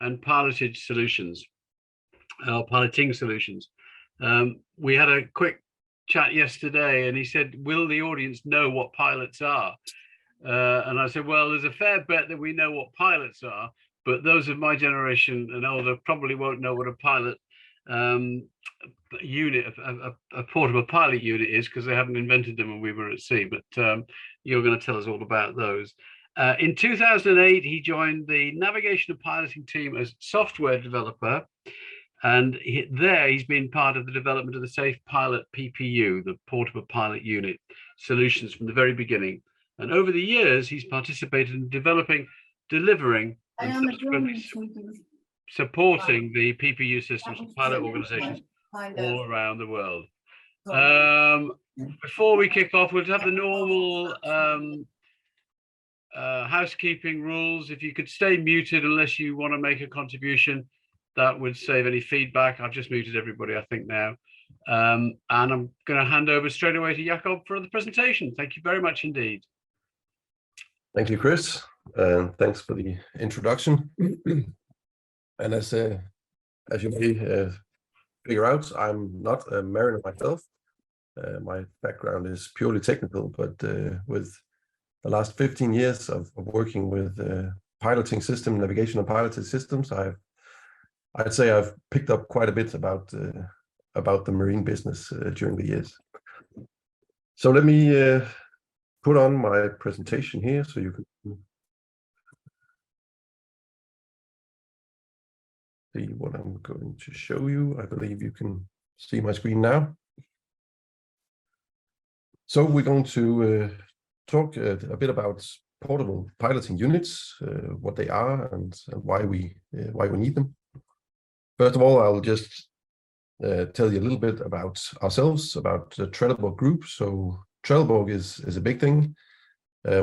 and piloted solutions, piloting solutions. We had a quick chat yesterday, and he said, will the audience know what pilots are? And I said, well, there's a fair bet that we know what pilots are, but those of my generation and older probably won't know what a pilot unit, a portable pilot unit is, because they haven't invented them when we were at sea. But you're going to tell us all about those. In 2008, he joined the navigation and piloting team as software developer. And he's been part of the development of the SafePilot PPU, the portable pilot unit solutions, from the very beginning. And over the years, he's participated in developing, delivering, and supporting the PPU systems of pilot organizations all around the world. Before we kick off, we'll have the normal housekeeping rules. If you could stay muted unless you want to make a contribution, that would save any feedback. I've just muted everybody, I think, now. And I'm going to hand over straight away to Jakob for the presentation. Thank you very much indeed. Thank you, Chris, and thanks for the introduction. And as you may figure out, I'm not a mariner myself. My background is purely technical, but with the last 15 years of working with piloting system, navigation and piloted systems, I'd say I've picked up quite a bit about the marine business during the years. So let me put on my presentation here so you can see what I'm going to show you. I believe you can see my screen now. So we're going to talk a bit about portable piloting units, what they are and why we need them. First of all, I'll just tell you a little bit about ourselves, about the Trelleborg Group. So Trelleborg is a big thing,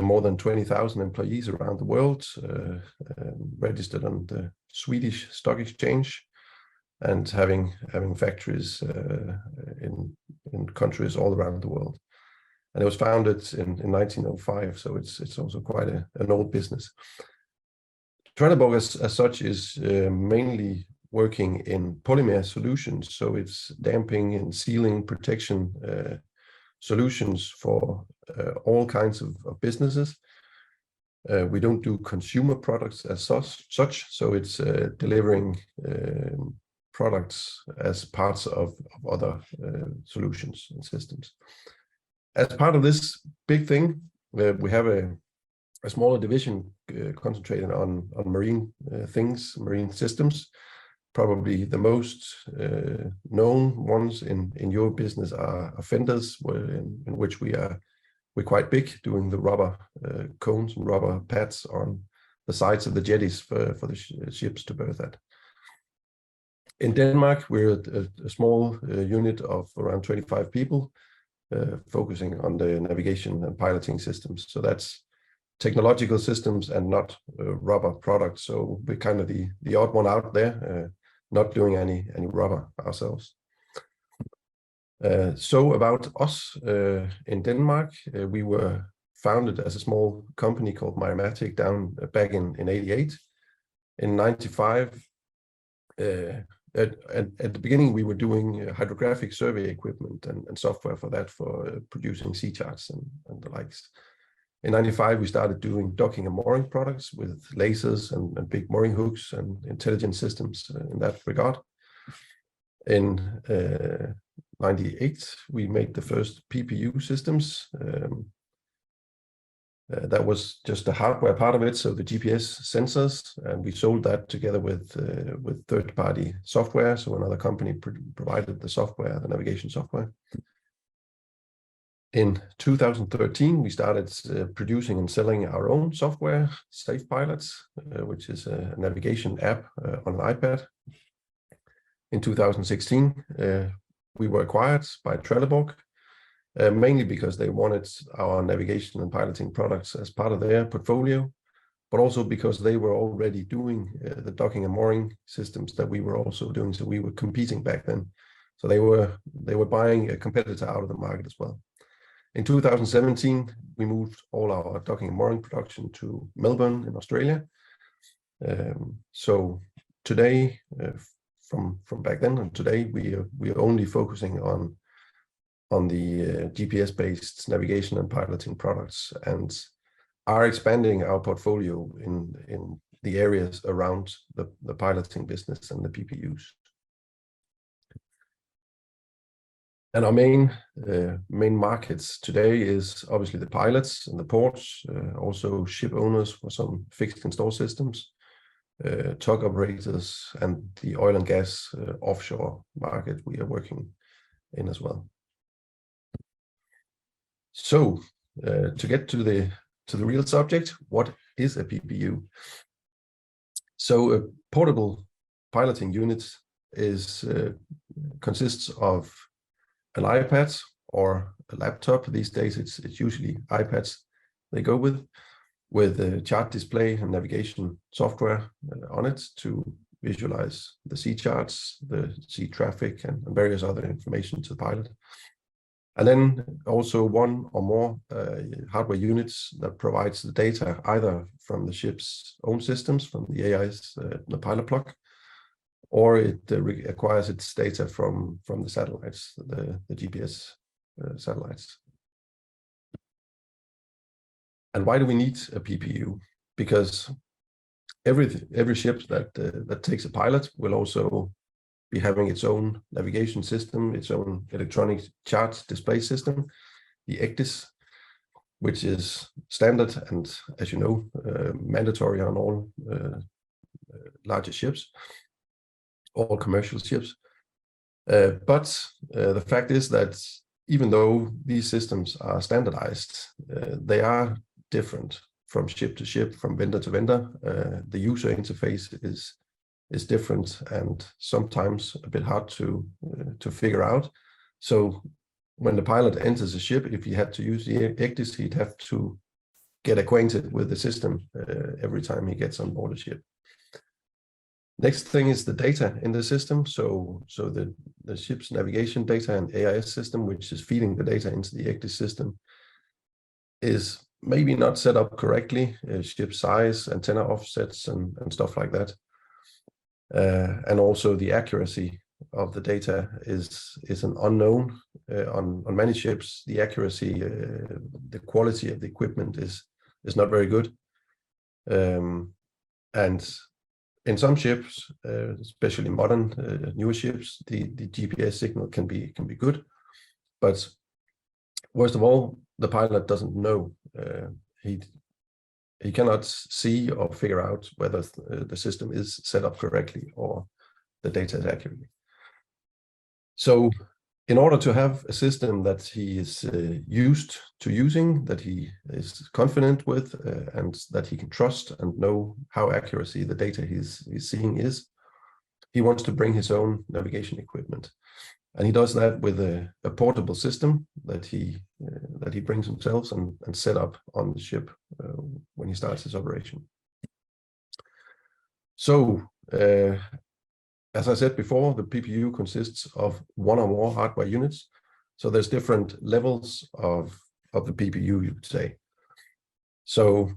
more than 20,000 employees around the world, registered on the Swedish Stock Exchange, and having factories in countries all around the world. And it was founded in 1905, so it's also quite an old business. Trelleborg as such is mainly working in polymer solutions, so it's damping and sealing protection solutions for all kinds of businesses. We don't do consumer products as such, so it's delivering products as parts of other solutions and systems. As part of this big thing, we have a smaller division concentrated on marine things, marine systems. Probably the most known ones in your business are fenders, in which we're quite big, doing the rubber cones and rubber pads on the sides of the jetties for the ships to berth at. In Denmark, we're a small unit of around 25 people, focusing on the navigation and piloting systems. So that's technological systems and not rubber products. So we're kind of the odd one out there, not doing any rubber ourselves. So about us in Denmark, we were founded as a small company called Mymatic back in 88. In 95, at the beginning, we were doing hydrographic survey equipment and software for that, for producing sea charts and the likes. In 95, we started doing docking and mooring products with lasers and big mooring hooks and intelligent systems in that regard. In 98, we made the first PPU systems. That was just the hardware part of it, so the GPS sensors, and we sold that together with third-party software. So another company provided the software, the navigation software. In 2013, we started producing and selling our own software, SafePilot, which is a navigation app on an iPad. In 2016, we were acquired by Trelleborg, mainly because they wanted our navigation and piloting products as part of their portfolio, but also because they were already doing the docking and mooring systems that we were also doing. So we were competing back then. So they were buying a competitor out of the market as well. In 2017, we moved all our docking and mooring production to Melbourne in Australia. So today, from back then and today, we are only focusing on the GPS-based navigation and piloting products, and are expanding our portfolio in the areas around the piloting business and the PPUs. And our main markets today is obviously the pilots and the ports, also ship owners for some fixed install systems, tug operators, and the oil and gas offshore market we are working in as well. So to get to the real subject, what is a PPU? So a portable piloting unit consists of an iPad or a laptop. These days it's usually iPads they go with a chart display and navigation software on it to visualize the sea charts, the sea traffic, and various other information to the pilot. And then also one or more hardware units that provides the data either from the ship's own systems, from the AI's, the pilot plug, or it acquires its data from the satellites, the GPS satellites. And why do we need a PPU? Because every ship that takes a pilot will also be having its own navigation system, its own electronic chart display system, the ECDIS, which is standard and, as you know, mandatory on all larger ships, all commercial ships. But the fact is that even though these systems are standardized, they are different from ship to ship, from vendor to vendor. The user interface is different and sometimes a bit hard to figure out. So when the pilot enters a ship, if he had to use the ECDIS, he'd have to get acquainted with the system every time he gets on board a ship. Next thing is the data in the system. So the ship's navigation data and AIS system, which is feeding the data into the ECDIS system, is maybe not set up correctly. Ship size, antenna offsets, and stuff like that. And also the accuracy of the data is an unknown. On many ships, the accuracy, the quality of the equipment is not very good. And in some ships, especially modern newer ships, the GPS signal can be good, but worst of all, the pilot doesn't know. He cannot see or figure out whether the system is set up correctly or the data is accurate. So in order to have a system that he is used to using, that he is confident with, and that he can trust and know how accuracy the data he's seeing is, he wants to bring his own navigation equipment. And he does that with a portable system that he brings himself and set up on the ship when he starts his operation. So, as I said before, the PPU consists of one or more hardware units. So there's different levels of the PPU, you could say. So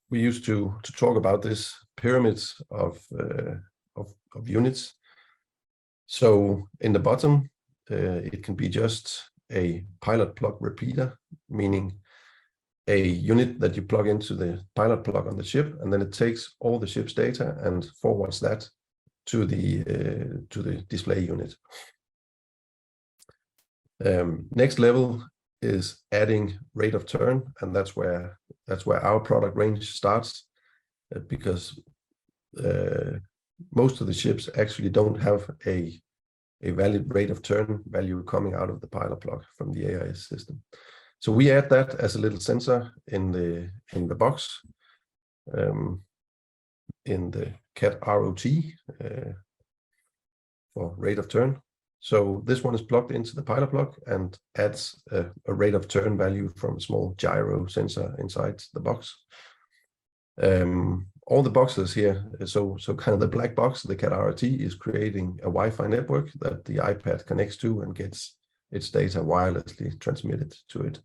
we used to talk about this pyramids of units. So in the bottom, it can be just a pilot plug repeater, meaning a unit that you plug into the pilot plug on the ship, and then it takes all the ship's data and forwards that to the display unit. Next level is adding rate of turn, and that's where our product range starts, because most of the ships actually don't have a valid rate of turn value coming out of the pilot plug from the AIS system. So we add that as a little sensor in the box, in the CAT ROT for rate of turn. So this one is plugged into the pilot plug and adds a rate of turn value from a small gyro sensor inside the box. All the boxes here, so kind of the black box, the CAT ROT, is creating a Wi-Fi network that the iPad connects to and gets its data wirelessly transmitted to it.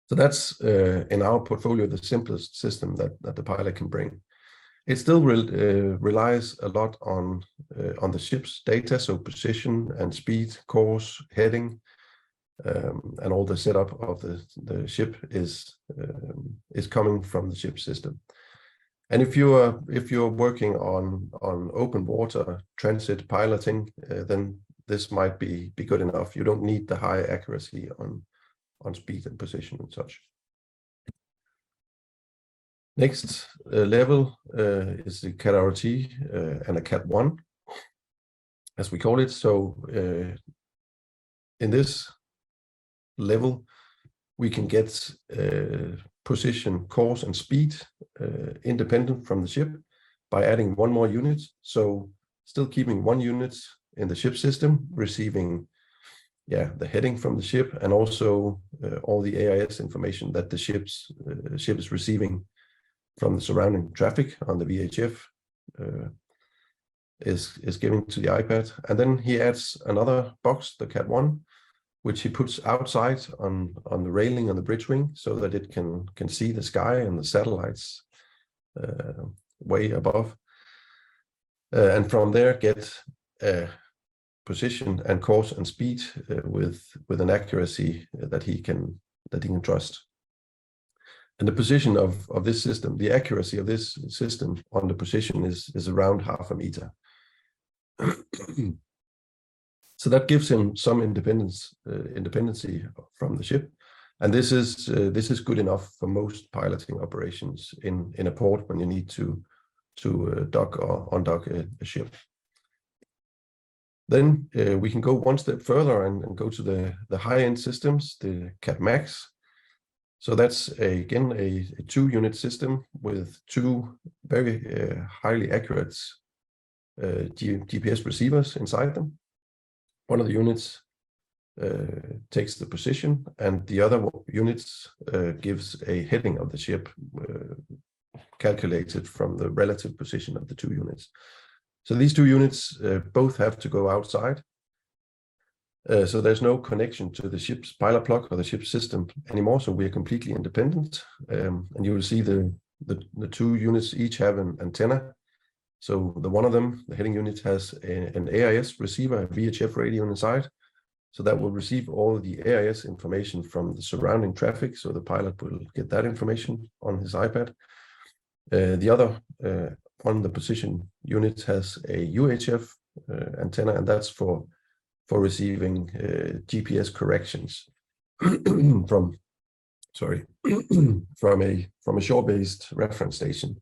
So that's in our portfolio the simplest system that the pilot can bring. It still relies a lot on the ship's data, so position and speed, course, heading, and all the setup of the ship is coming from the ship system. And if you're working on open water transit piloting, then this might be good enough. You don't need the high accuracy on speed and position and such. Next level is the Cat RT and a Cat 1, as we call it. So in this level, we can get position, course, and speed independent from the ship by adding one more unit. So still keeping one unit in the ship system, receiving the heading from the ship, and also all the AIS information that the ship is receiving from the surrounding traffic on the VHF is giving to the iPad. And then he adds another box, the Cat 1, which he puts outside on the railing on the bridge wing, so that it can see the sky and the satellites way above, and from there get position and course and speed with an accuracy that he can trust. And the position of this system, the accuracy of this system on the position is around 0.5 meter. So that gives him some independency from the ship, and this is good enough for most piloting operations in a port when you need to dock or undock a ship. Then we can go one step further and go to the high-end systems, the Cat Max. So that's again a 2-unit system with 2 very highly accurate GPS receivers inside them. One of the units takes the position, and the other units gives a heading of the ship calculated from the relative position of the 2 units. So these 2 units both have to go outside. So there's no connection to the ship's pilot plug or the ship's system anymore. So we are completely independent. And you will see the 2 units each have an antenna. So the one of them, the heading unit, has an AIS receiver, a VHF radio inside. So that will receive all the AIS information from the surrounding traffic. So the pilot will get that information on his iPad. The other one, the position unit, has a UHF antenna, and that's for receiving GPS corrections from a shore-based reference station.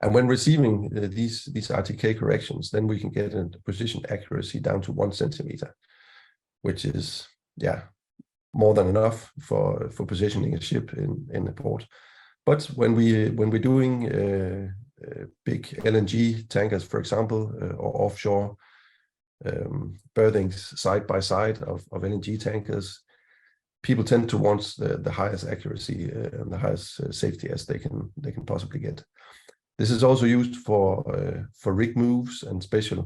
And when receiving these RTK corrections, then we can get a position accuracy down to 1 centimeter, which is more than enough for positioning a ship in a port. But when we're doing big LNG tankers, for example, or offshore berthings side by side of LNG tankers, people tend to want the highest accuracy and the highest safety as they can possibly get. This is also used for rig moves and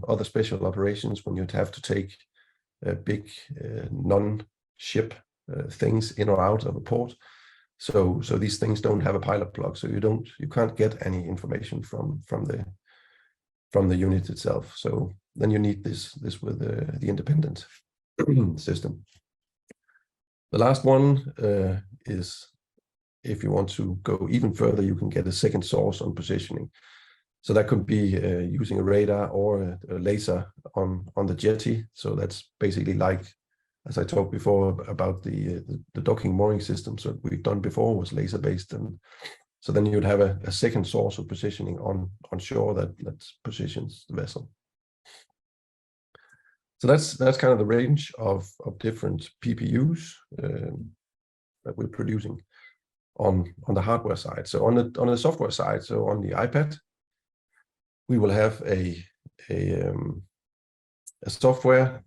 other special operations when you'd have to take big non-ship things in or out of a port. So these things don't have a pilot plug, so you can't get any information from the unit itself. So then you need this with the independent system. The last one is, if you want to go even further, you can get a second source on positioning. So that could be using a radar or a laser on the jetty. So that's basically like, as I talked before about the docking mooring systems that we've done before was laser based, and so then you'd have a second source of positioning on shore that positions the vessel. So that's kind of the range of different PPUs that we're producing on the hardware side. So on the software side, so on the iPad, we will have a software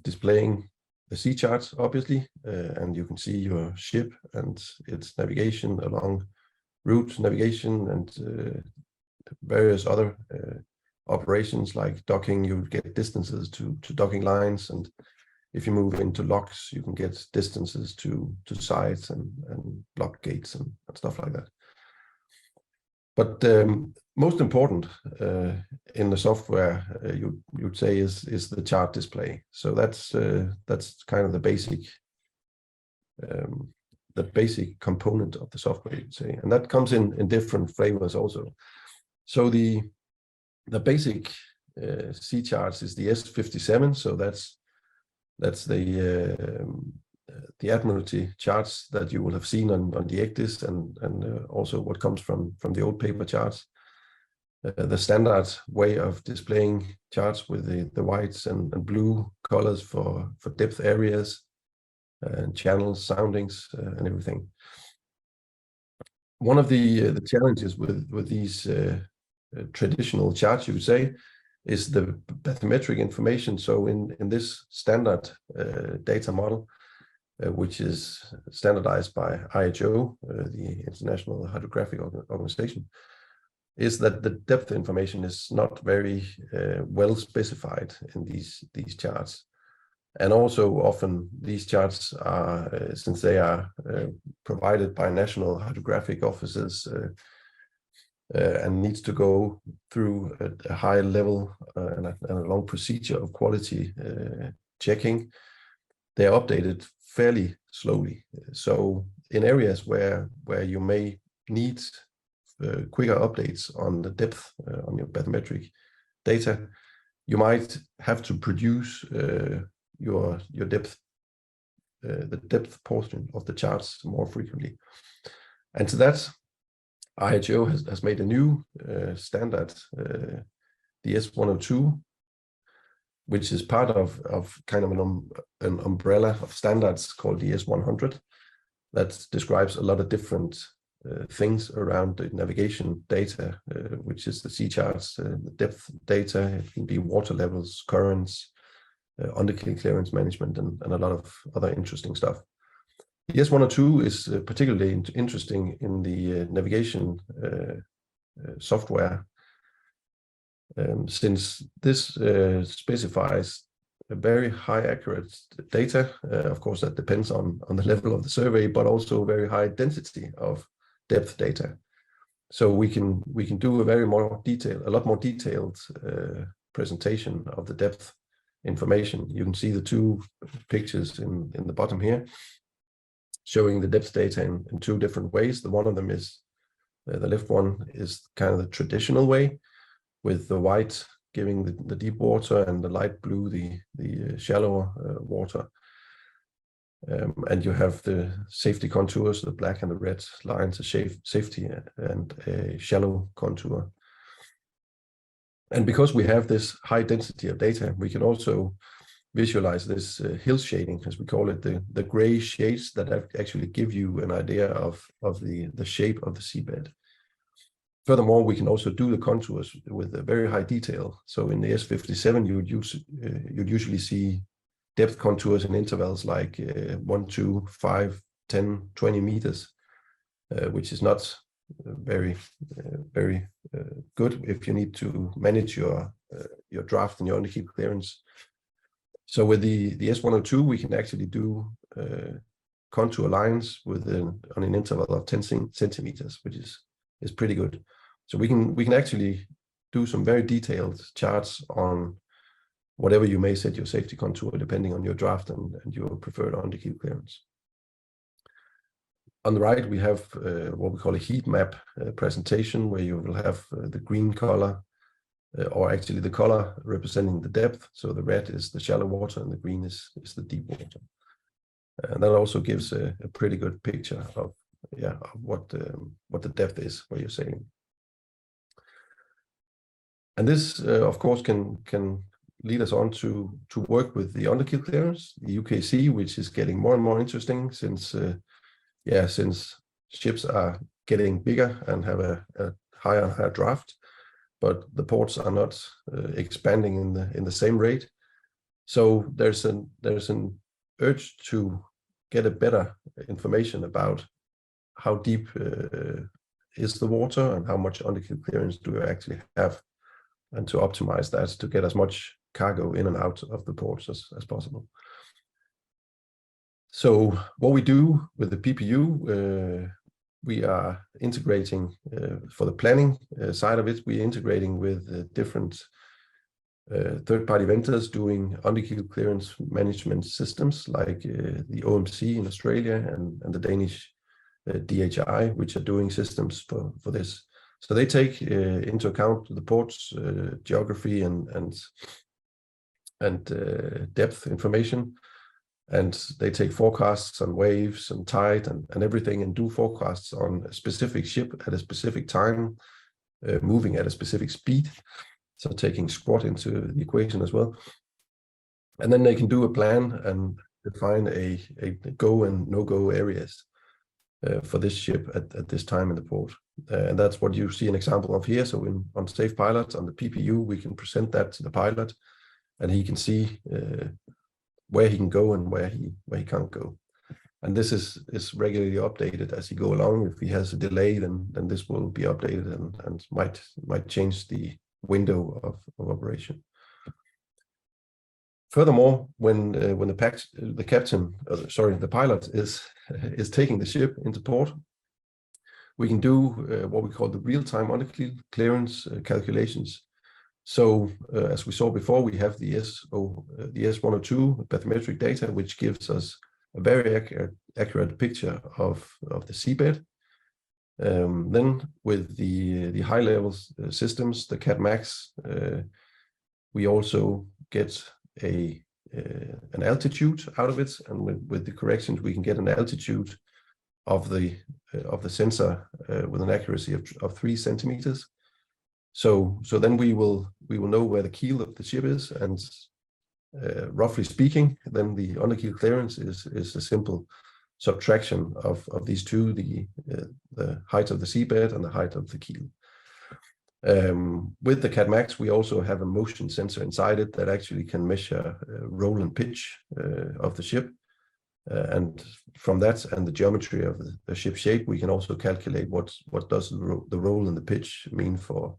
displaying the sea charts, obviously, and you can see your ship and its navigation along route navigation and various other operations like docking. You get distances to docking lines, and if you move into locks, you can get distances to sides and block gates and stuff like that. But most important in the software, you'd say, is the chart display. So that's kind of the basic component of the software, you'd say, and that comes in different flavors also. So the basic C charts is the S57. So that's the Admiralty charts that you will have seen on the ECDIS, and also what comes from the old paper charts. The standard way of displaying charts with the whites and blue colors for depth areas and channels, soundings, and everything. One of the challenges with these traditional charts, you would say, is the bathymetric information. So in this standard data model, which is standardized by IHO, the International Hydrographic Organization, is that the depth information is not very well specified in these charts. And also often these charts are, since they are provided by national hydrographic offices and needs to go through a high level and a long procedure of quality checking, they are updated fairly slowly. So in areas where you may need quicker updates on the depth on your bathymetric data, you might have to produce your depth, the depth portion of the charts more frequently. And to that, IHO has made a new standard, the S102, which is part of kind of an umbrella of standards called the S100 that describes a lot of different things around the navigation data, which is the sea charts, the depth data. It can be water levels, currents, underkeel clearance management, and a lot of other interesting stuff. The S102 is particularly interesting in the navigation software, since this specifies a very high accurate data. Of course, that depends on the level of the survey, but also very high density of depth data. So we can do a lot more detailed presentation of the depth information. You can see the two pictures in the bottom here, showing the depth data in two different ways. The one of them is the left one is kind of the traditional way, with the white giving the deep water and the light blue the shallower water. And you have the safety contours, the black and the red lines, a safety and a shallow contour. And because we have this high density of data, we can also visualize this hill shading, as we call it, the gray shades that actually give you an idea of the shape of the seabed. Furthermore, we can also do the contours with a very high detail. So in the S57, you'd usually see depth contours in intervals like 1, 2, 5, 10, 20 meters, which is not very good if you need to manage your draft and your underkeel clearance. So with the S102, we can actually do contour lines on an interval of 10 centimeters, which is pretty good. So we can actually do some very detailed charts on whatever you may set your safety contour, depending on your draft and your preferred underkeel clearance. On the right, we have what we call a heat map presentation, where you will have the green color, or actually the color representing the depth. So the red is the shallow water and the green is the deep water. And that also gives a pretty good picture of what the depth is where you're sailing. And this, of course, can lead us on to work with the underkeel clearance, the UKC, which is getting more and more interesting since ships are getting bigger and have a higher draft, but the ports are not expanding in the same rate. So there's an urge to get a better information about how deep is the water and how much underkeel clearance do you actually have, and to optimize that to get as much cargo in and out of the ports as possible. So what we do with the PPU, we are integrating for the planning side of it. We're integrating with different third-party vendors doing underkeel clearance management systems like the OMC in Australia and the Danish DHI, which are doing systems for this. So they take into account the port's geography and depth information, and they take forecasts on waves and tide and everything, and do forecasts on a specific ship at a specific time, moving at a specific speed. So taking squat into the equation as well. And then they can do a plan and define a go and no-go areas for this ship at this time in the port. And that's what you see an example of here. So on SafePilot, on the PPU, we can present that to the pilot, and he can see where he can go and where he can't go. And this is regularly updated as he go along. If he has a delay, then this will be updated and might change the window of operation. Furthermore, when the pilot is taking the ship into port, we can do what we call the real-time underkeel clearance calculations. So as we saw before, we have the S102 bathymetric data, which gives us a very accurate picture of the seabed. Then with the high levels systems, the CAD Max, we also get an altitude out of it, and with the corrections we can get an altitude of the sensor with an accuracy of 3 centimeters. So then we will know where the keel of the ship is, and roughly speaking, then the underkeel clearance is a simple subtraction of these two, the height of the seabed and the height of the keel. With the CAD Max, we also have a motion sensor inside it that actually can measure roll and pitch of the ship. And from that and the geometry of the ship shape, we can also calculate what does the roll and the pitch mean for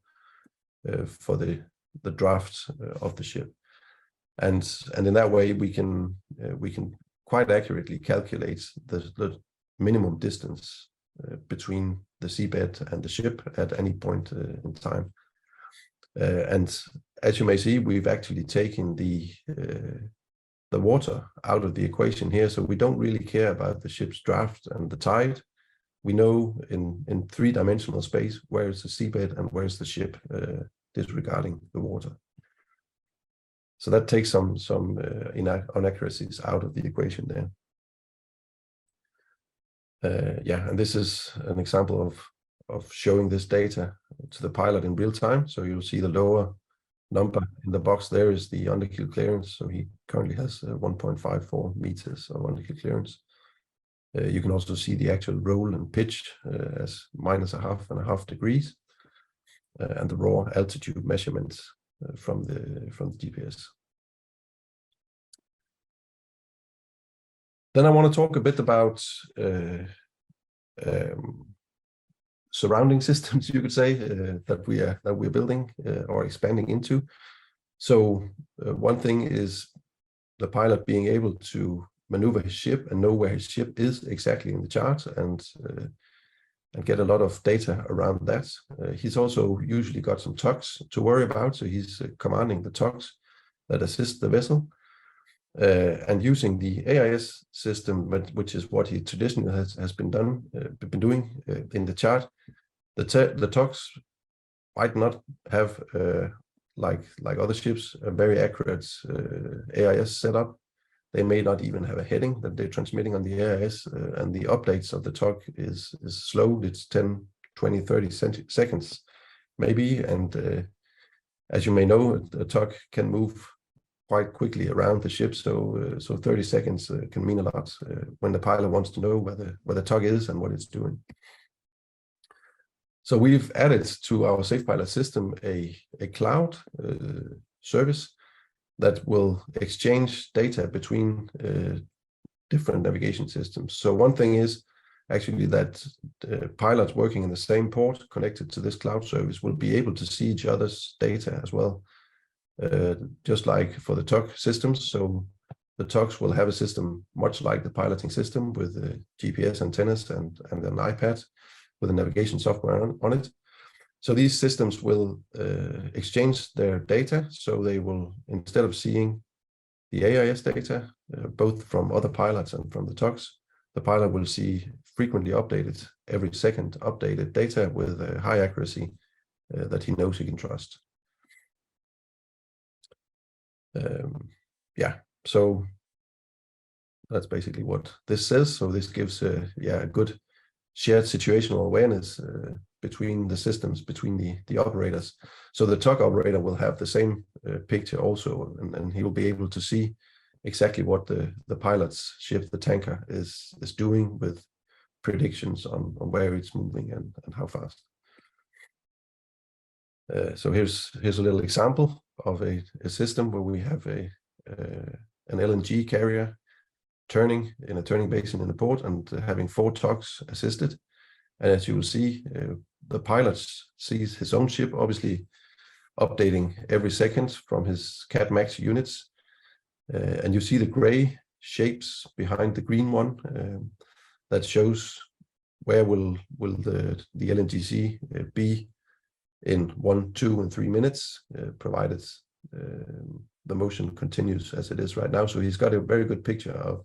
the draft of the ship. And in that way, we can quite accurately calculate the minimum distance between the seabed and the ship at any point in time. And as you may see, we've actually taken the water out of the equation here, so we don't really care about the ship's draft and the tide. We know in three-dimensional space where is the seabed and where is the ship, disregarding the water. So that takes some inaccuracies out of the equation there. Yeah, and this is an example of showing this data to the pilot in real time. So you'll see the lower number in the box there is the underkeel clearance. So he currently has 1.54 meters of underkeel clearance. You can also see the actual roll and pitch as -0.5 degrees, and the raw altitude measurements from the GPS. Then I want to talk a bit about surrounding systems, you could say, that we're building or expanding into. So one thing is the pilot being able to maneuver his ship and know where his ship is exactly in the chart, and get a lot of data around that. He's also usually got some tugs to worry about, so he's commanding the tugs that assist the vessel. And using the AIS system, which is what he traditionally has been doing in the chart, the tugs might not have like other ships a very accurate AIS setup. They may not even have a heading that they're transmitting on the AIS, and the updates of the tug is slow. It's 10, 20, 30 seconds maybe, and as you may know, a tug can move quite quickly around the ship, so 30 seconds can mean a lot when the pilot wants to know where the tug is and what it's doing. So we've added to our SafePilot system a cloud service that will exchange data between different navigation systems. So one thing is actually that pilots working in the same port connected to this cloud service will be able to see each other's data as well, just like for the tug systems. So The tugs will have a system much like the piloting system with GPS antennas and an iPad with a navigation software on it. So these systems will exchange their data. So they will, instead of seeing the AIS data, both from other pilots and from the tugs, the pilot will see frequently updated, every second updated data with high accuracy that he knows he can trust. Yeah, so that's basically what this says. So this gives a good shared situational awareness between the systems, between the operators. So the tug operator will have the same picture also, and he will be able to see exactly what the pilot's ship, the tanker, is doing, with predictions on where it's moving and how fast. So here's a little example of a system where we have an LNG carrier turning in a turning basin in the port and having 4 tugs assisted. And as you will see, the pilot sees his own ship obviously updating every second from his CAT max units. And you see the gray shapes behind the green one that shows where will the LNGC be in 1, 2, and 3 minutes, provided the motion continues as it is right now. So he's got a very good picture of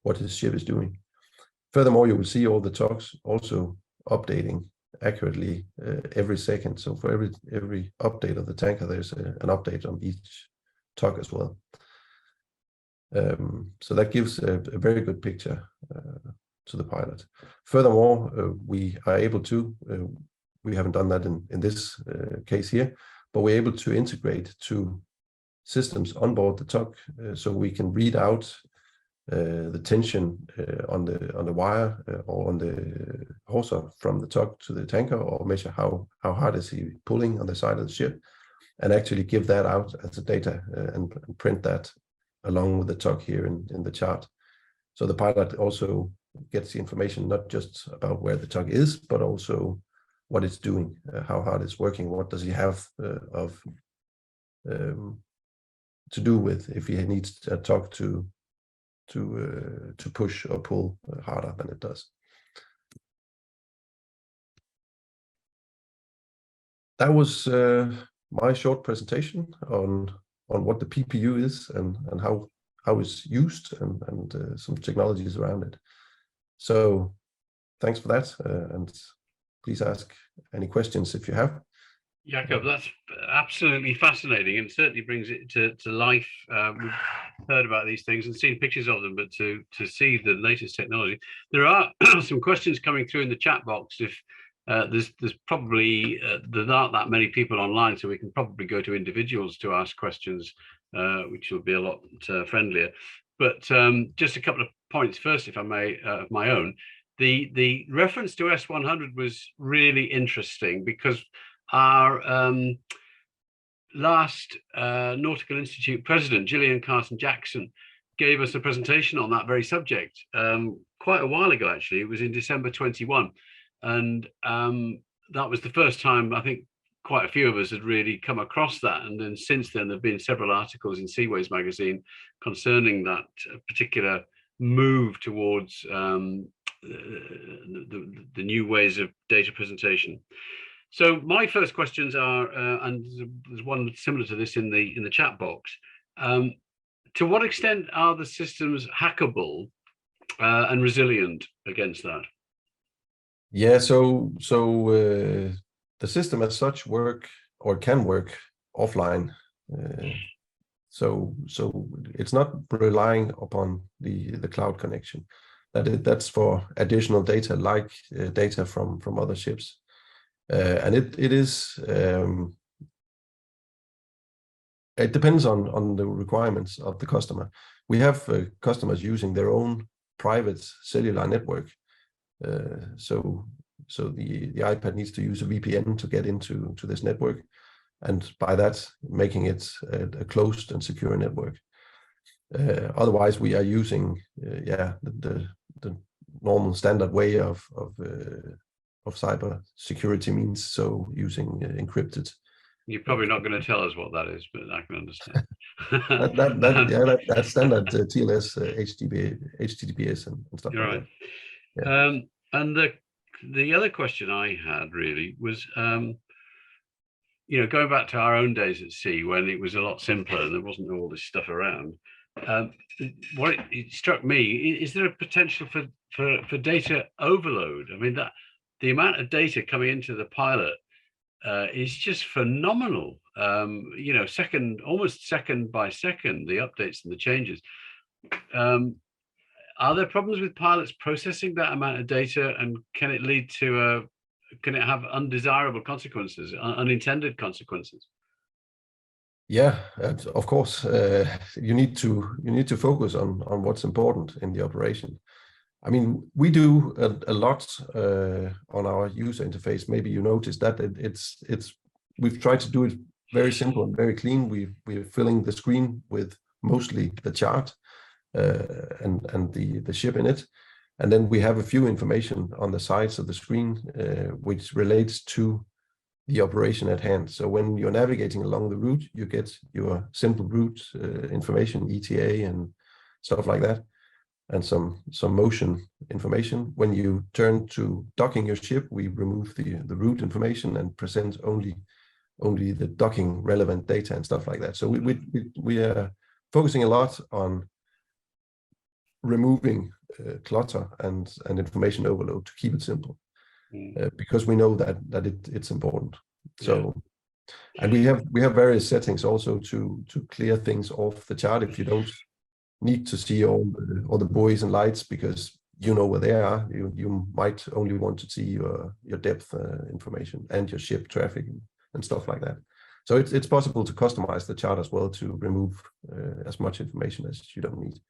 what his ship is doing. Furthermore, you will see all the tugs also updating accurately every second. So for every update of the tanker, there's an update on each tug as well. So that gives a very good picture to the pilot. Furthermore, we are able to, we haven't done that in this case here, but we're able to integrate to systems on board the tug, so we can read out the tension on the wire or on the hawser from the tug to the tanker, or measure how hard is he pulling on the side of the ship, and actually give that out as a data and print that along with the tug here in the chart. So the pilot also gets the information not just about where the tug is, but also what it's doing, how hard it's working, what does he have to do with if he needs a tug to push or pull harder than it does. That was my short presentation on what the PPU is and how it's used and some technologies around it. So thanks for that, and please ask any questions if you have. Jakob, that's absolutely fascinating, and certainly brings it to life. We've heard about these things and seen pictures of them, but to see the latest technology. There are some questions coming through in the chat box. If there's probably there aren't that many people online, so we can probably go to individuals to ask questions, which will be a lot friendlier. But just a couple of points first, if I may, of my own. The reference to S100 was really interesting, because our last Nautical Institute president, Gillian Carson-Jackson, gave us a presentation on that very subject quite a while ago, actually. It was in December 21. And that was the first time, I think, quite a few of us had really come across that. And then since then, there have been several articles in Seaways magazine concerning that particular move towards the new ways of data presentation. So my first questions are, and there's one similar to this in the chat box. To what extent are the systems hackable and resilient against that? Yeah, so the system as such can work offline. So it's not relying upon the cloud connection. That's for additional data, like data from other ships. And it depends on the requirements of the customer. We have customers using their own private cellular network. So the iPad needs to use a VPN to get into this network, and by that making it a closed and secure network. Otherwise, we are using the normal standard way of cyber security means, so using encrypted. You're probably not going to tell us what that is, but I can understand. That's standard TLS, HTTPS and stuff You're like right. that. Yeah. And the other question I had really was, going back to our own days at sea when it was a lot simpler and there wasn't all this stuff around. What it struck me is there a potential for data overload? I mean, that the amount of data coming into the pilot is just phenomenal. Almost second by second, the updates and the changes. Are there problems with pilots processing that amount of data, and can it lead to can it have undesirable consequences, unintended consequences? Yeah, of course. You need to focus on what's important in the operation. I mean, we do a lot on our user interface. Maybe you noticed that we've tried to do it very simple and very clean. We're filling the screen with mostly the chart and the ship in it, and then we have a few information on the sides of the screen which relates to the operation at hand. So when you're navigating along the route, you get your simple route information, ETA and stuff like that, and some motion information. When you turn to docking your ship, we remove the route information and present only the docking relevant data and stuff like that. So we are focusing a lot on removing clutter and information overload to keep it simple, because we know that it's important. So, and we have various settings also to clear things off the chart if you don't need to see all the buoys and lights, because you know where they are. You might only want to see your depth information and your ship traffic and stuff like that. So it's possible to customize the chart as well to remove as much information as you don't need.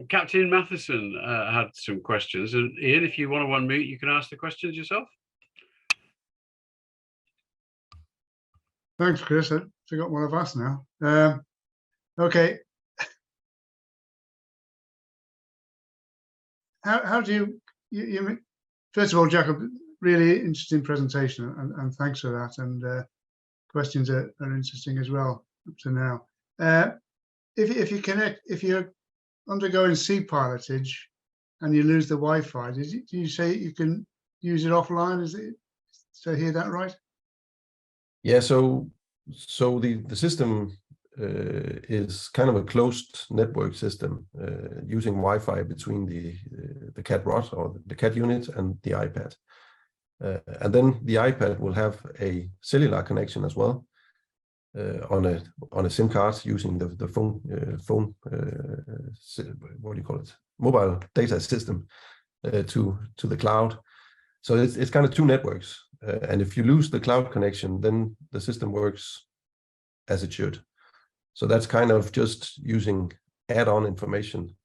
Captain Matheson had some questions, and Ian, if you want to unmute, you can ask the questions yourself. Thanks, Chris. I forgot what I've asked now. Okay. How do you first of all, Jacob, really interesting presentation, and thanks for that. And questions are interesting as well up to now. If you're undergoing sea pilotage and you lose the Wi-Fi, do you say you can use it offline? Did I hear that right? Yeah. So the system is kind of a closed network system using Wi-Fi between the CAT rod or the CAT unit and the iPad, and then the iPad will have a cellular connection as well on a SIM card using the phone what do you call it, mobile data system to the cloud. So it's kind of two networks, and if you lose the cloud connection, then the system works as it should. So that's kind of just using add-on information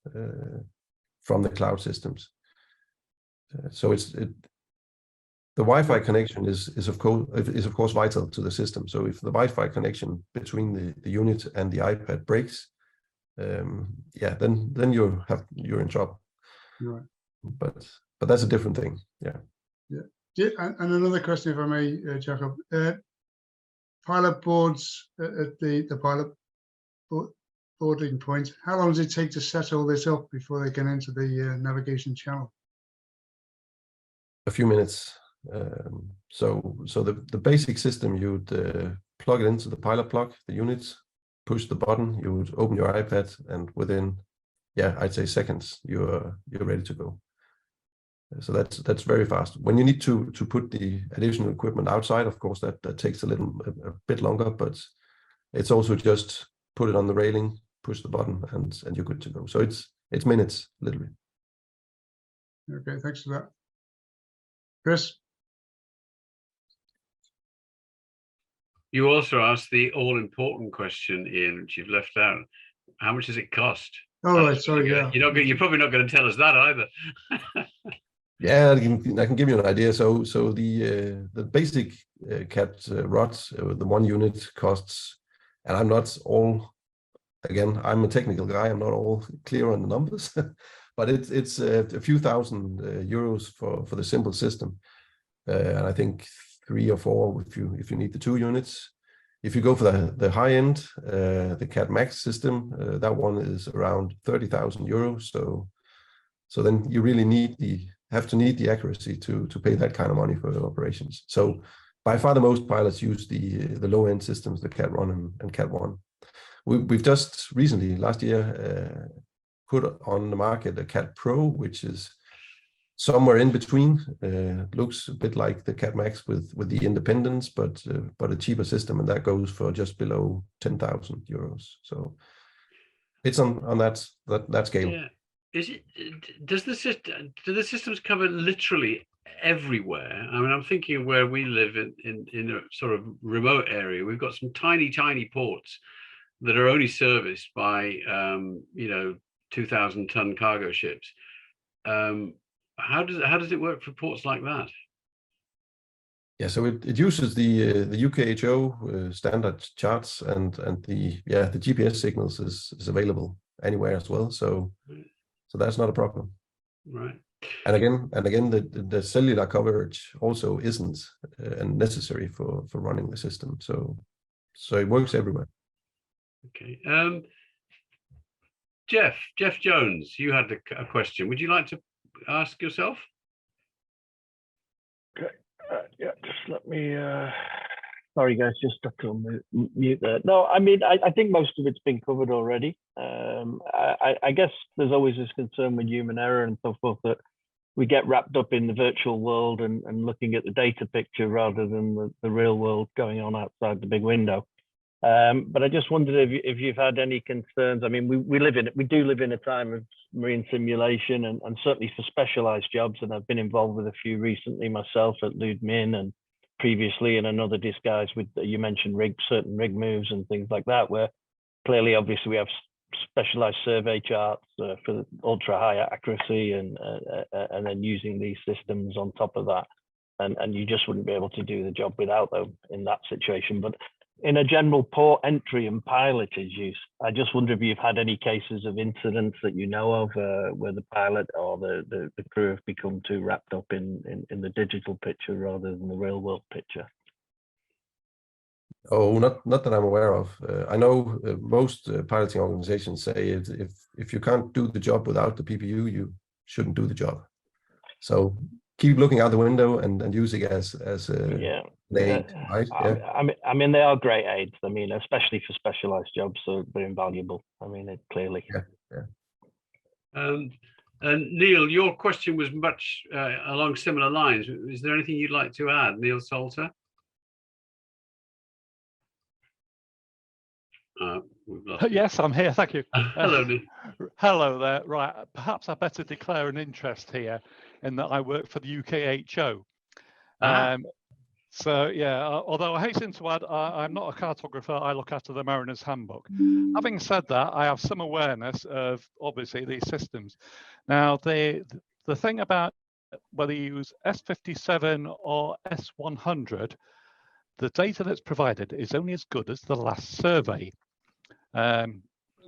from the cloud systems. So the Wi-Fi connection is of course vital to the system. So if the Wi-Fi connection between the unit and the iPad breaks, then you're in trouble. Right. But that's a different thing. Yeah. And another question, if I may, Jacob. Pilot boards at the pilot boarding point. How long does it take to set all this up before they can enter the navigation channel? A few minutes. So the basic system, you'd plug it into the pilot plug, the units, push the button, you would open your iPad, and within, I'd say seconds, you're ready to go. So that's very fast. When you need to put the additional equipment outside, of course, that takes a bit longer, but it's also just put it on the railing, push the button, and you're good to go. So it's minutes, literally. Okay, thanks for that. Chris? You also asked the all-important question, Ian, which you've left out. How much does it cost? Oh, right, sorry, yeah. You're probably not going to tell us that either. Yeah, I can give you an idea. So the basic CAT rod, the one unit costs, and I'm a technical guy, I'm not all clear on the numbers, but it's a few thousand euros for the simple system, and I think 3 or 4 if you need the 2 units. if you go for the high end, the Cat Max system, that one is around 30,000 euros. So then you really have to need the accuracy to pay that kind of money for the operations. So by far the most pilots use the low end systems, the Cat 1 and Cat 1. We've just recently, last year, put on the market a Cat Pro, which is somewhere in between. Looks a bit like the Cat Max with the independence, but a cheaper system, and that goes for just below 10,000 euros. So it's on that scale. Yeah. Do the systems cover literally everywhere? I mean, I'm thinking of where we live in a sort of remote area. We've got some tiny ports that are only serviced by 2,000-ton cargo ships. How does it work for ports like that? Yeah, so it uses the UKHO standard charts, and the GPS signals is available anywhere as well. So that's not a problem. Right. And again, the cellular coverage also isn't necessary for running the system. So it works everywhere. Okay. Jeff Jones, you had a question. Would you like to ask yourself? Okay. Yeah, just let me. Sorry, guys, just stuck on mute there. No, I mean, I think most of it's been covered already. I guess there's always this concern with human error and so forth, that we get wrapped up in the virtual world and looking at the data picture rather than the real world going on outside the big window. But I just wondered if you've had any concerns. I mean, we do live in a time of marine simulation, and certainly for specialized jobs. And I've been involved with a few recently myself at Ludmin, and previously in another disguise with, you mentioned certain rig moves and things like that, where clearly, obviously, we have specialized survey charts for ultra high accuracy, and then using these systems on top of that. And you just wouldn't be able to do the job without them in that situation. But in a general port entry and pilotage use, I just wonder if you've had any cases of incidents that you know of where the pilot or the crew have become too wrapped up in the digital picture rather than the real world picture. Oh, not that I'm aware of. I know most piloting organizations say if you can't do the job without the PPU, you shouldn't do the job. So keep looking out the window and use it as an aid, right? Yeah. I mean, they are great aids. I mean, especially for specialized jobs, so they're invaluable. I mean, it clearly. Yeah. And Neil, your question was much along similar lines. Is there anything you'd like to add, Neil Salter? Yes, I'm here. Thank you. Hello, Neil. Hello there. Right. Perhaps I better declare an interest here in that I work for the UKHO. So yeah, although I hasten to add, I'm not a cartographer. I look after the Mariner's Handbook. Having said that, I have some awareness of obviously these systems. Now, the thing about whether you use S57 or S100, the data that's provided is only as good as the last survey.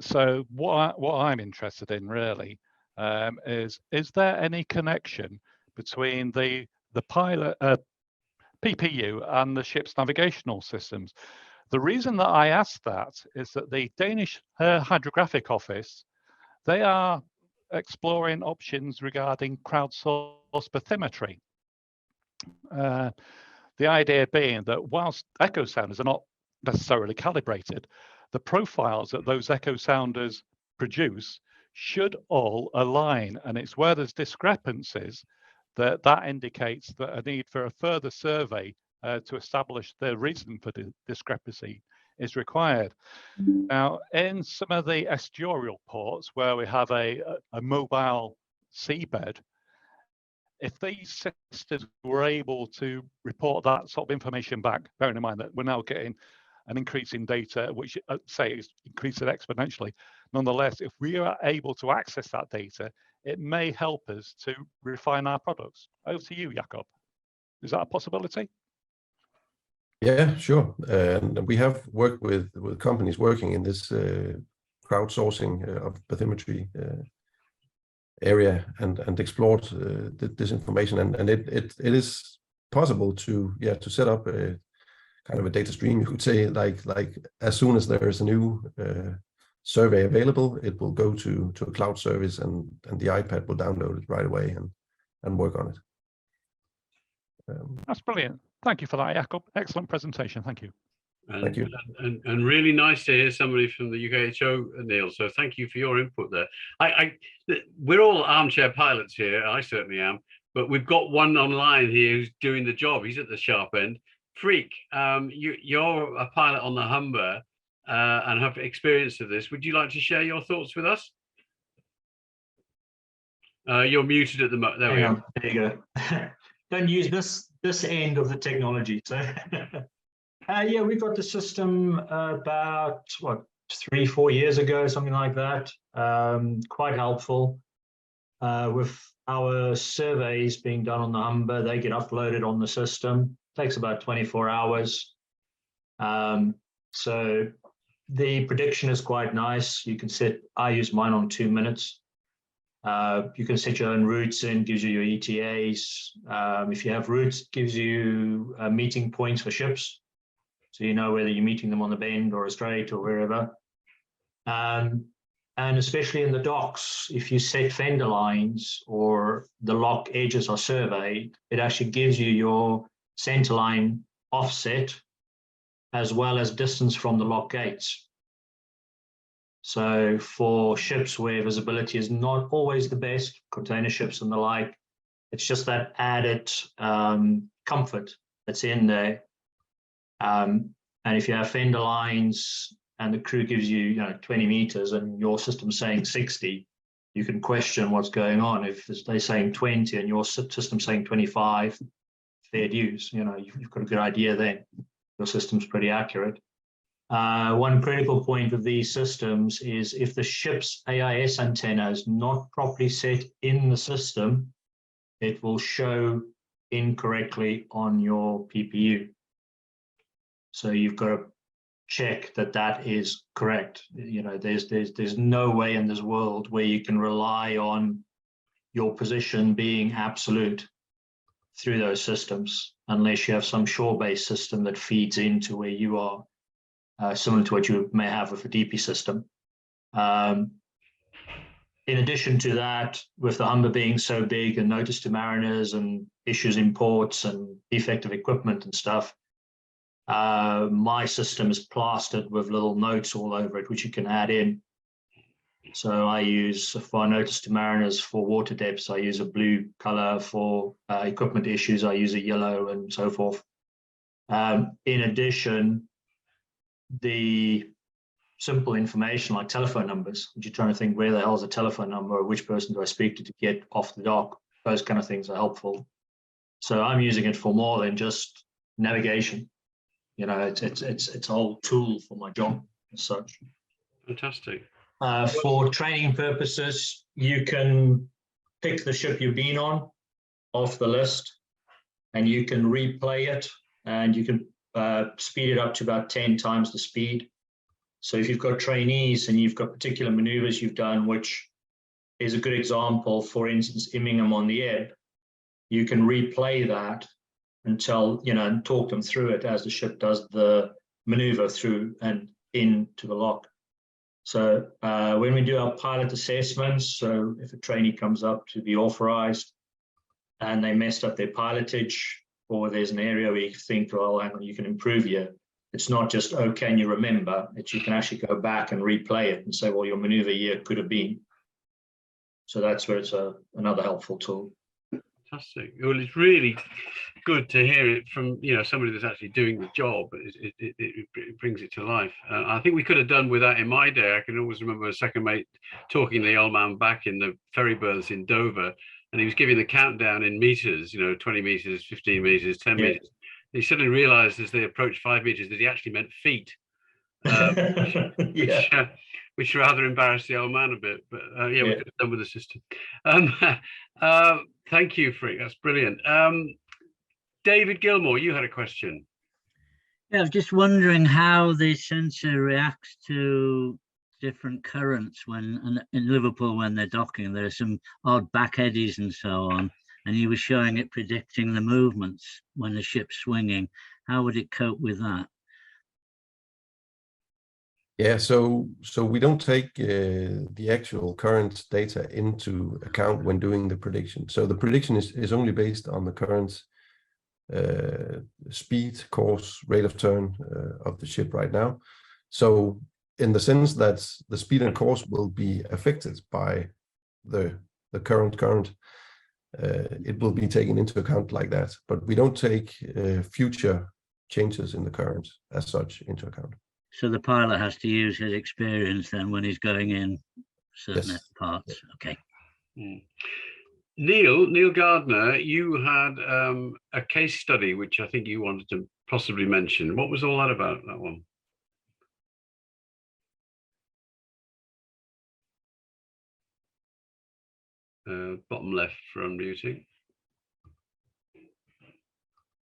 So what I'm interested in really is there any connection between the pilot PPU and the ship's navigational systems? The reason that I ask that is that the Danish Hydrographic Office, they are exploring options regarding crowdsourced bathymetry. The idea being that whilst echo sounders are not necessarily calibrated, the profiles that those echo sounders produce should all align, and it's where there's discrepancies that indicates that a need for a further survey to establish the reason for the discrepancy is required. Now, in some of the estuarial ports where we have a mobile seabed, if these systems were able to report that sort of information back, bearing in mind that we're now getting an increase in data, which say is increasing exponentially, nonetheless, if we are able to access that data, it may help us to refine our products. Over to you, Jakob. Is that a possibility? Yeah, sure. And we have worked with companies working in this crowdsourcing of bathymetry area and explored this information, and it is possible to set up a kind of a data stream, you could say, like as soon as there is a new survey available, it will go to a cloud service, and the iPad will download it right away and work on it. That's brilliant. Thank you for that, Jakob. Excellent presentation. Thank you. Thank you. And really nice to hear somebody from the UKHO, Neil. So thank you for your input there. We're all armchair pilots here. I certainly am. But we've got one online here who's doing the job. He's at the sharp end. Freak, you're a pilot on the Humber and have experience of this. Would you like to share your thoughts with us? You're muted at the moment. There we go. There you go. Don't use this end of the technology. So yeah, we got the system about what, 3-4 years ago, something like that. Quite helpful. With our surveys being done on the Humber, they get uploaded on the system. Takes about 24 hours. So the prediction is quite nice. You can set, I use mine on 2 minutes. You can set your own routes in, gives you your ETAs. If you have routes, it gives you meeting points for ships. So you know whether you're meeting them on the bend or a strait or wherever. And especially in the docks, if you set fender lines or the lock edges are surveyed, it actually gives you your centerline offset as well as distance from the lock gates. So for ships where visibility is not always the best, container ships and the like, it's just that added comfort that's in there. And if you have fender lines and the crew gives you, 20 meters and your system's saying 60, you can question what's going on. If they're saying 20 and your system's saying 25, fair dues. You've got a good idea then. Your system's pretty accurate. One critical point of these systems is if the ship's AIS antenna is not properly set in the system, it will show incorrectly on your PPU. So you've got to check that is correct. There's no way in this world where you can rely on your position being absolute through those systems, unless you have some shore-based system that feeds into where you are, similar to what you may have with a DP system. In addition to that, with the Humber being so big and notice to mariners and issues in ports and defective equipment and stuff, my system is plastered with little notes all over it, which you can add in. So I use, for notice to mariners for water depths, I use a blue color. For equipment issues, I use a yellow, and so forth. In addition, the simple information like telephone numbers, which you're trying to think where the hell is a telephone number, or which person do I speak to get off the dock, those kind of things are helpful. So I'm using it for more than just navigation. It's a whole tool for my job as such. Fantastic. For training purposes, you can pick the ship you've been on off the list, and you can replay it, and you can speed it up to about 10 times the speed. So if you've got trainees and you've got particular maneuvers you've done, which is a good example, for instance, Immingham on the ebb, you can replay that and and talk them through it as the ship does the maneuver through and into the lock. So when we do our pilot assessments, so if a trainee comes up to be authorized and they messed up their pilotage, or there's an area where you think, well, hang on, you can improve here. It's not just, oh, can you remember? It's you can actually go back and replay it and say, well, your maneuver here could have been. So that's where it's another helpful tool. Fantastic. Well, it's really good to hear it from somebody that's actually doing the job. It brings it to life. I think we could have done with that in my day. I can always remember a second mate talking the old man back in the ferry berths in Dover, and he was giving the countdown in meters, 20 meters, 15 meters, 10 meters. He suddenly realized as they approached 5 meters that he actually meant feet, which rather embarrassed the old man a bit. But we could have done with the system. Thank you, Freak. That's brilliant. David Gilmore, you had a question. Yeah, I was just wondering how the sensor reacts to different currents in Liverpool when they're docking. There are some odd back eddies and so on. and you were showing it predicting the movements when the ship's swinging. How would it cope with that? Yeah, so we don't take the actual current data into account when doing the prediction. So the prediction is only based on the current speed, course, rate of turn of the ship right now. So in the sense that the speed and course will be affected by the current, it will be taken into account like that. But we don't take future changes in the current as such into account. So the pilot has to use his experience then when he's going in certain Yes. parts. Okay. Neil Gardner, you had a case study which I think you wanted to possibly mention. What was all that about, that one? Bottom left from muting.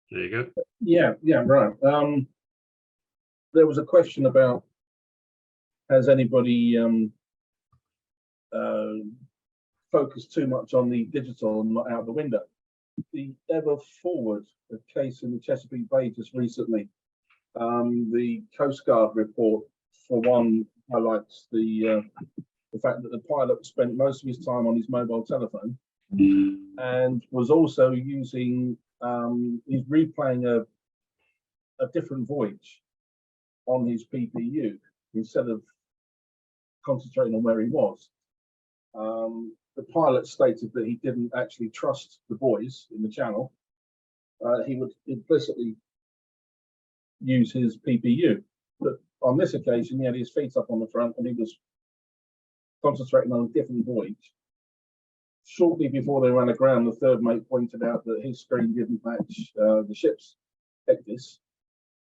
There you go. Yeah, right. There was a question about, has anybody focused too much on the digital and not out the window? The Ever Forward, a case in the Chesapeake Bay just recently, the Coast Guard report, for one, highlights the fact that the pilot spent most of his time on his mobile telephone and was also using, he's replaying a different voyage on his PPU instead of concentrating on where he was. The pilot stated that he didn't actually trust the boys in the channel. He would implicitly use his PPU, but on this occasion he had his feet up on the front and he was concentrating on a different voyage. Shortly before they ran aground, the third mate pointed out that his screen didn't match the ship's ECDIS.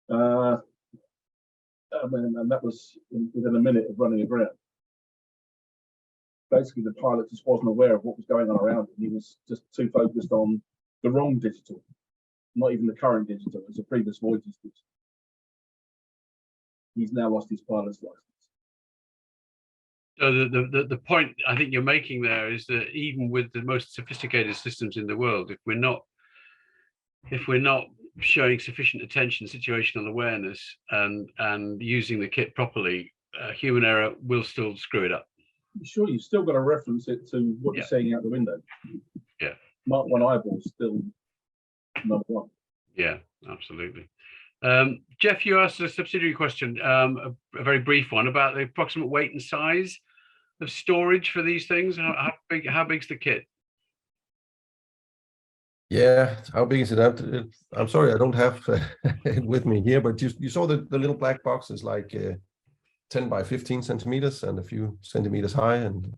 And that was within a minute of running aground. Basically, the pilot just wasn't aware of what was going on around him. He was just too focused on the wrong digital, not even the current digital, as a previous voyage's digital. He's now lost his pilot's license. So the point I think you're making there is that even with the most sophisticated systems in the world, if we're not showing sufficient attention, situational awareness, and using the kit properly, human error will still screw it up. Sure, you've still got to reference it to what you're seeing out the window. Yeah. Mark 1 eyeball still number one. Yeah, absolutely. Jeff, you asked a subsidiary question, a very brief one, about the approximate weight and size of storage for these things. How big's the kit? Yeah, how big is it? I'm sorry, I don't have it with me here, but you saw the little black box is like 10 by 15 centimeters and a few centimeters high, and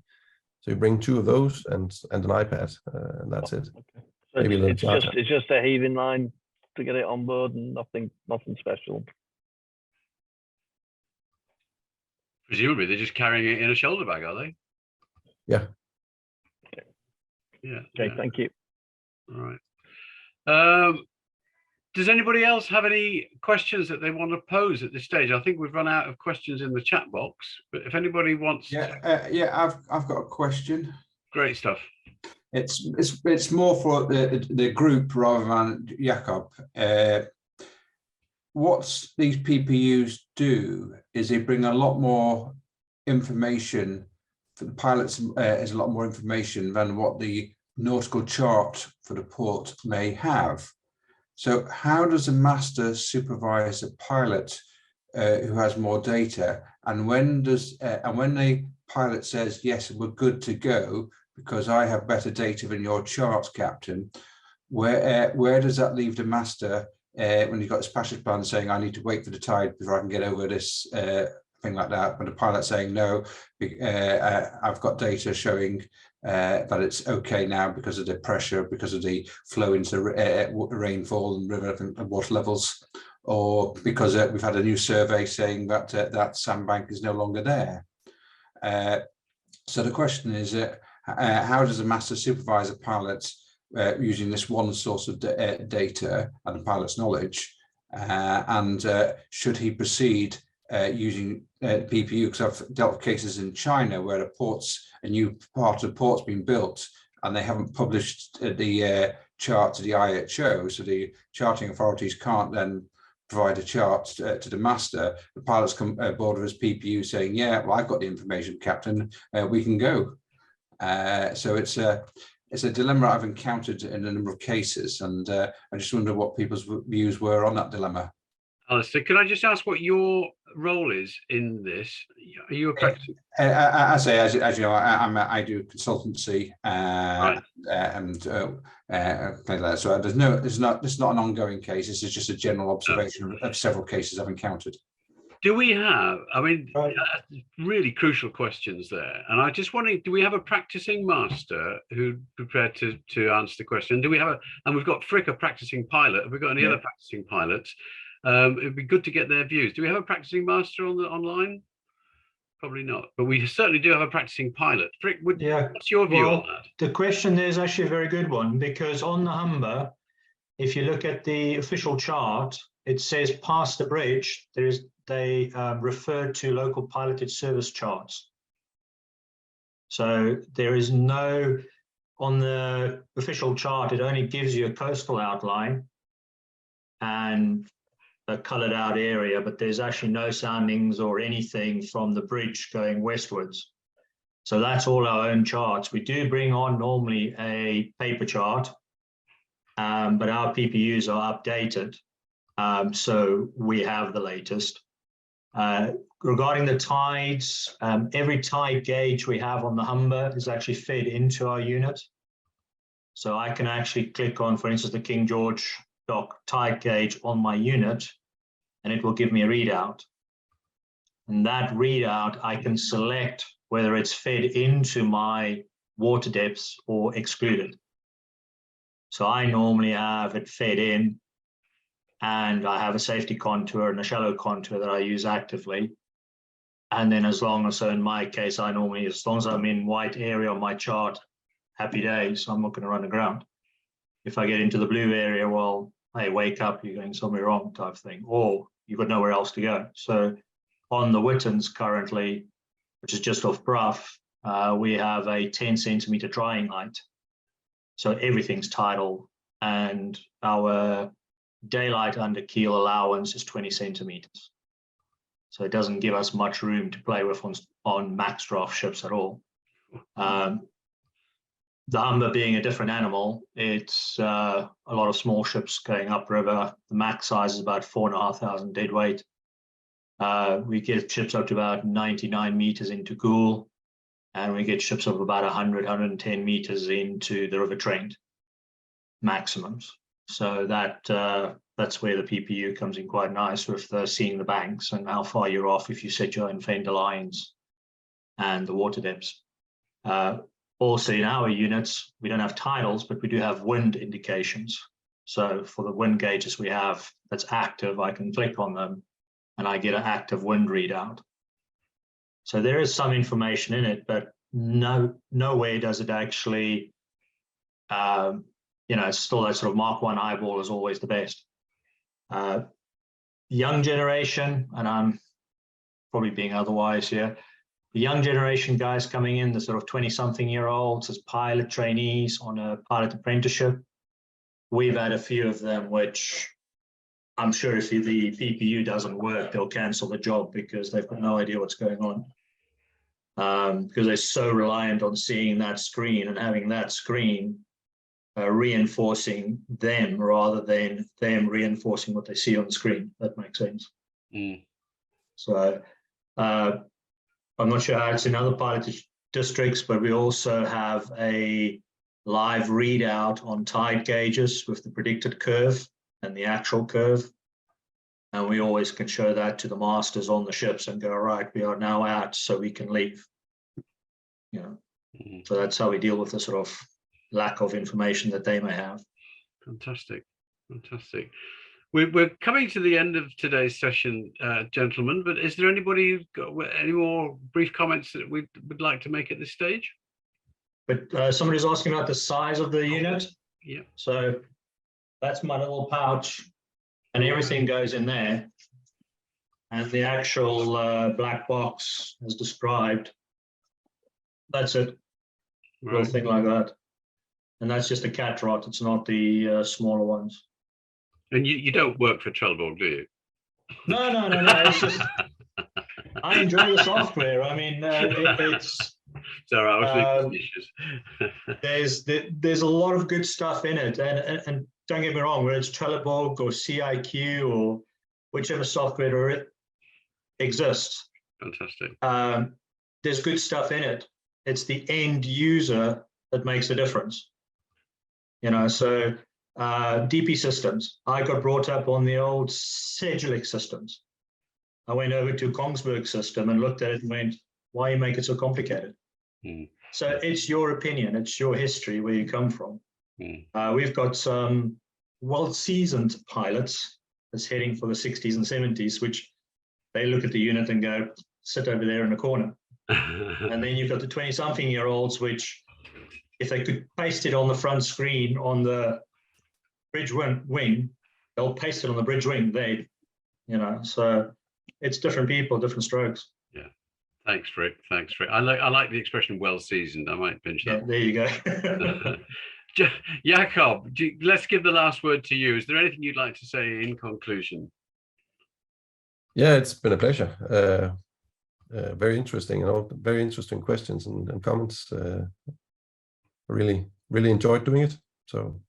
so you bring two of those and an iPad, and that's it. Okay. So Maybe it's just a heaving line to get it on board, and nothing special. Presumably they're just carrying it in a shoulder bag, are they? Yeah. Okay. Yeah. Okay, thank you. All right. Does anybody else have any questions that they want to pose at this stage? I think we've run out of questions in the chat box, but if anybody wants, I've got a question. Great stuff. It's more for the group rather than Jakob. What these PPUs do is they bring a lot more information for the pilots. Is a lot more information than what the nautical chart for the port may have. So how does a master supervise a pilot who has more data? And when the pilot says, yes, we're good to go because I have better data than your chart, Captain, where does that leave the master when you've got this passage plan saying, I need to wait for the tide before I can get over this thing like that, but the pilot saying, no, I've got data showing that it's okay now because of the pressure, because of the flow into rainfall and river and water levels, or because we've had a new survey saying that that sandbank is no longer there. So the question is, how does a master supervise a pilot using this one source of data and the pilot's knowledge, and should he proceed using PPU? Because I've dealt with cases in China where a new part of the port's been built and they haven't published the chart to the IHO, so the charting authorities can't then provide a chart to the master. The pilots come aboard with his PPU saying, yeah, well, I've got the information, Captain, we can go. So it's a dilemma I've encountered in a number of cases, and I just wonder what people's views were on that dilemma. Alistair, could I just ask what your role is in this? Are you a practice? I say, as you know, I do consultancy Right. and things like that. So it's not an ongoing case. This is just a general observation of several cases I've encountered. Do we have, I mean, really crucial questions there. And I just wondering, do we have a practicing master who prepared to answer the question? Do we have and we've got Frick, a practicing pilot. Have we got any other practicing pilots? It'd be good to get their views. Do we have a practicing master online? Probably not, but we certainly do have a practicing pilot. Frick, what's your view on that? The question there is actually a very good one, because on the Humber, if you look at the official chart, it says past the bridge, they refer to local piloted service charts. So there is no, on the official chart, it only gives you a coastal outline and a colored out area, but there's actually no soundings or anything from the bridge going westwards. So that's all our own charts. We do bring on normally a paper chart, but our PPUs are updated. So we have the latest. Regarding the tides, every tide gauge we have on the Humber is actually fed into our unit. So I can actually click on, for instance, the King George Dock tide gauge on my unit, and it will give me a readout. And that readout, I can select whether it's fed into my water depths or excluded. So I normally have it fed in, and I have a safety contour and a shallow contour that I use actively. And then as long as, so in my case, I normally, as long as I'm in white area on my chart, happy days, I'm not going to run aground. If I get into the blue area, well, hey, wake up, you're going somewhere wrong type thing, or you've got nowhere else to go. So on the Wittens currently, which is just off Bruff, we have a 10 centimeter drying light. So everything's tidal, and our daylight under keel allowance is 20 centimeters. So it doesn't give us much room to play with on max draft ships at all. The Humber being a different animal, it's a lot of small ships going upriver. The max size is about 4,500 dead weight. We get ships up to about 99 meters into Goole, and we get ships of about 100, 110 meters into the River Trent maximums. So that's where the PPU comes in quite nice with seeing the banks and how far you're off if you set your own fender lines and the water depths. Also in our units, we don't have tidals, but we do have wind indications. So for the wind gauges we have that's active, I can click on them and I get an active wind readout. So there is some information in it, but nowhere does it actually, it's still that sort of Mark 1 eyeball is always the best. Young generation, and I'm probably being otherwise here, the young generation guys coming in, the sort of 20-something-year-olds as pilot trainees on a pilot apprenticeship, we've had a few of them, which I'm sure if the PPU doesn't work, they'll cancel the job because they've got no idea what's going on. Because they're so reliant on seeing that screen and having that screen reinforcing them rather than them reinforcing what they see on the screen. That makes sense. So I'm not sure how it's in other pilot districts, but we also have a live readout on tide gauges with the predicted curve and the actual curve. And we always can show that to the masters on the ships and go, right, we are now out, so we can leave. So that's how we deal with the sort of lack of information that they may have. Fantastic. We're coming to the end of today's session, gentlemen, but is there anybody who's got any more brief comments that we would like to make at this stage? But somebody's asking about the size of the unit. Yeah. So that's my little pouch, and everything goes in there. And the actual black box as described, that's it. Little thing like that. And that's just a cat rot. It's not the smaller ones. And you don't work for Trelleborg, do you? No. It's just I enjoy the software. I mean, it's. So I was issues. There's a lot of good stuff in it, and don't get me wrong, whether it's Trelleborg or CIQ or whichever software it exists. Fantastic. There's good stuff in it. It's the end user that makes a difference. So DP systems. I got brought up on the old Sedgwick systems. I went over to Kongsberg system and looked at it and went, why you make it so complicated? So it's your opinion, it's your history, where you come from. We've got some well-seasoned pilots that's heading for the 60s and 70s, which they look at the unit and go, sit over there in the corner. And then you've got the 20-something-year-olds, which if they could paste it on the front screen on the bridge wing, they'll paste it on the bridge wing. So it's different people, different strokes. Yeah. Thanks, Rick. I like the expression "well seasoned." I might pinch that. Yeah, there you go. Jakob, let's give the last word to you. Is there anything you'd like to say in conclusion? Yeah, it's been a pleasure. Very interesting, very interesting questions and comments. Really enjoyed doing it. So,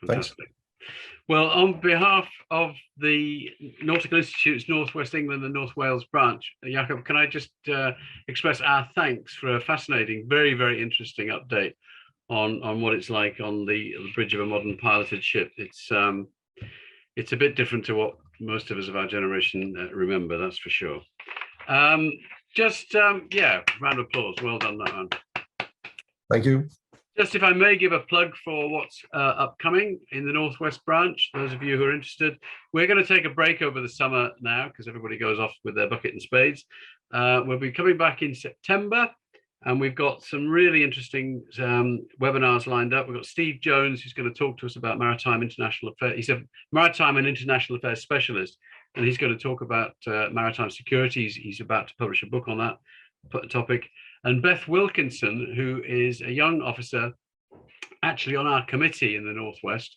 fantastic. Thanks. Well, on behalf of the Nautical Institute's Northwest England and North Wales branch, Jakob, can I just express our thanks for a fascinating, very, very interesting update on what it's like on the bridge of a modern piloted ship. It's a bit different to what most of us of our generation remember, that's for sure. Round of applause. Well done, that one. Thank you. Just if I may give a plug for what's upcoming in the Northwest branch, those of you who are interested, we're going to take a break over the summer now because everybody goes off with their bucket and spades. We'll be coming back in September, and we've got some really interesting webinars lined up. We've got Steve Jones, who's going to talk to us about maritime international affairs. He's a maritime and international affairs specialist, and he's going to talk about maritime security. He's about to publish a book on that topic. And Beth Wilkinson, who is a young officer actually on our committee in the Northwest.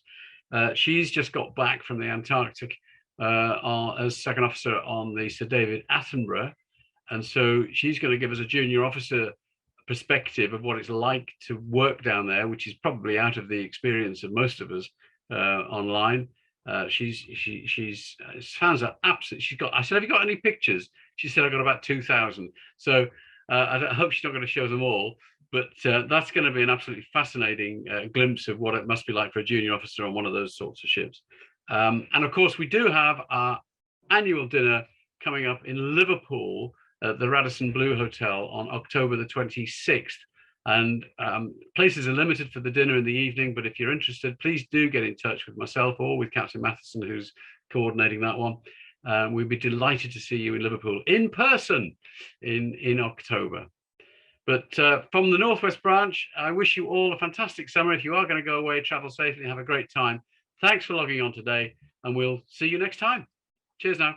She's just got back from the Antarctic as second officer on the Sir David Attenborough. And so she's going to give us a junior officer perspective of what it's like to work down there, which is probably out of the experience of most of us online. She's sounds absolutely. She's got. I said, have you got any pictures? She said, I've got about 2,000. So I hope she's not going to show them all, but that's going to be an absolutely fascinating glimpse of what it must be like for a junior officer on one of those sorts of ships. And of course, we do have our annual dinner coming up in Liverpool at the Radisson Blu Hotel on October the 26th. And places are limited for the dinner in the evening, but if you're interested, please do get in touch with myself or with Captain Matheson, who's coordinating that one. We'd be delighted to see you in Liverpool in person in October. But from the Northwest branch, I wish you all a fantastic summer. If you are going to go away, travel safely, have a great time. Thanks for logging on today, and we'll see you next time. Cheers now.